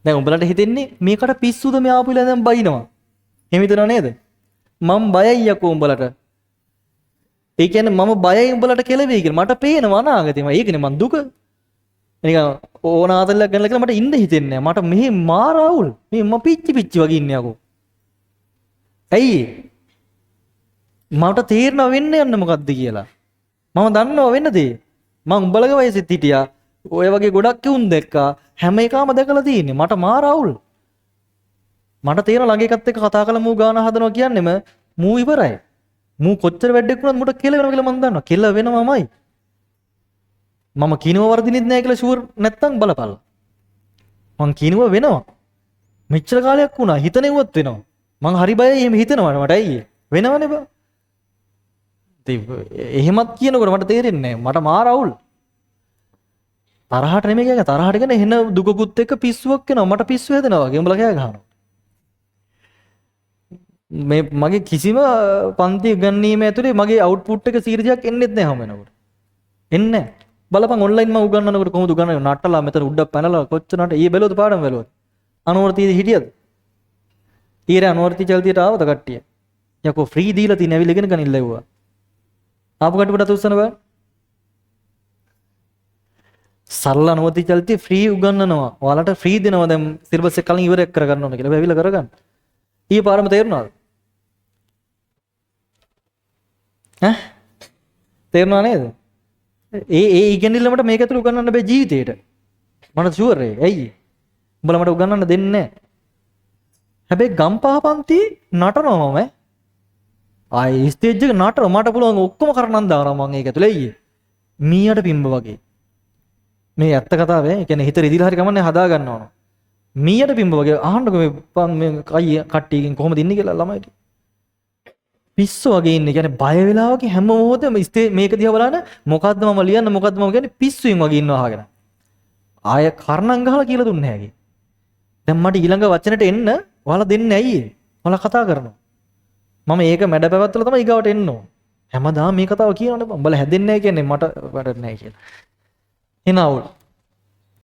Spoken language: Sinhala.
දැන් උඹලට හිතෙන්නේ මේකට පිස්සුද මේ ආපුලා දැන් බයිනවා. එහෙම හිතනව නේද? මම බයයි යකෝ උඹලට. ඒ කියන්නේ මම බයයි උඹලට කෙලවෙයි කියලා. මට පේනවා අනාගතේ. ඒකනේ මං දුක. නිකන් ඕන ආතල්ලක් ගන්නලා කියලා මට ඉන්න හිතෙන්නේ නැහැ. මට මෙහි මාර අවුල්. මේ මම පිච්චි වගේ ඉන්නේ යකෝ. ඇයි? මට තේරෙනව වෙන්නේ යන්න මොකද්ද කියලා. මම දන්නව වෙන්න දේ. මං උඹලගේ වයසෙත් හිටියා. ඔය වගේ ගොඩක් කිවුන් දැක්කා. හැම එකම දැකලා තියෙන්නේ. මට මාර අවුල්. මට තේරෙන ළඟ එකත් එක්ක කතා කරලා මූ ගාන හදනවා කියන්නේම මූ ඉවරයි. මූ කොච්චර වැඩක් වුණත් මුට කෙල වෙනවා කියලා මං දන්නවා. කෙල වෙනවමයි. මම කිනුව වර්ධිනෙත් නැහැ කියලා ෂුවර් නැත්තම් බලපල්ලා. මං කිනුව වෙනවා. මෙච්චර කාලයක් වුණා හිතනෙව්වත් වෙනවා. මං හරි බයයි එහෙම හිතනවට මට ඇයි? වෙනවනේ බා. එහෙමත් කියනකොට මට තේරෙන්නේ නැහැ. මට මාර අවුල්. තරහට නෙමෙයි කියන්නේ තරහට කියන්නේ එන දුකකුත් එක්ක පිස්සුවක් එනවා. මට පිස්සු හැදෙනවා වගේ උඹලා කෑ ගහනවා. මේ මගේ කිසිම පන්ති ගන්නීම ඇතුලේ මගේ අවුට්පුට් එක සීරියක් එන්නෙත් නැහැ හැම වෙනකොට. එන්නේ නැහැ. බලපන් ඔන්ලයින් මම උගන්වනකොට කොහොමද උගන්වන්නේ? නටලා මෙතන උඩ පැනලා කොච්චර නට ඊයේ බැලුවද පාඩම් බැලුවද? අනුවර්තීද හිටියද? ඊයේ අනුවර්තී චල්තියට ආවද කට්ටිය? යකෝ ෆ්‍රී දීලා තියෙන ඇවිල්ලා ඉගෙන ගනින්න ලැබුවා. ආපු කට්ටියට උස්සන බෑ. සරල අනුවර්තී චල්තිය ෆ්‍රී උගන්වනවා. ඔයාලට ෆ්‍රී දෙනවා දැන් සිලබස් එක කලින් ඉවරයක් කරගන්න ඕන කියලා. ඇවිල්ලා කරගන්න. ඊයේ පාරම තේරුණාද? ඈ? තේරුණා නේද? ඒ ඉගෙනILLමට මේක ඇතුළේ උගන්වන්න බෑ ජීවිතේට. මට ෂුවර් ඒක. ඇයි? උඹලා මට උගන්වන්න දෙන්නේ නැහැ. හැබැයි ගම්පහ පන්ති නටනවා මම. ආයි ස්ටේජ් එක නටනවා මට පුළුවන් ඔක්කොම කරනන් දානවා මම ඒක ඇතුළේ අයියේ. මීයට පිම්බ වගේ. මේ ඇත්ත කතාව ඒ කියන්නේ හිත රිදිලා හරි කමන්නේ හදා ගන්න ඕන. මීයට පිම්බ වගේ අහන්නකෝ මේ අයිය කට්ටියකින් කොහොමද ඉන්නේ කියලා ළමයිට. පිස්සු වගේ ඉන්නේ. කියන්නේ බය වෙලා වගේ හැම මොහොතේම මේක දිහා බලන මොකද්ද මම ලියන්නේ මොකද්ද මම කියන්නේ පිස්සුවෙන් වගේ ඉන්නවා අහගෙන. ආය කර්ණම් ගහලා කියලා දුන්නේ නැහැ. දැන් මට ඊළඟ වචනෙට එන්න ඔයාලා දෙන්නේ ඇයි? ඔයාලා කතා කරනවා. මම ඒක මැඩ පැවැත්වලා තමයි ඊගාවට එන්න ඕන. හැමදාම මේ කතාව කියනවනේ උඹලා හැදෙන්නේ නැහැ කියන්නේ මට වැඩක් නැහැ කියලා. එනවුල්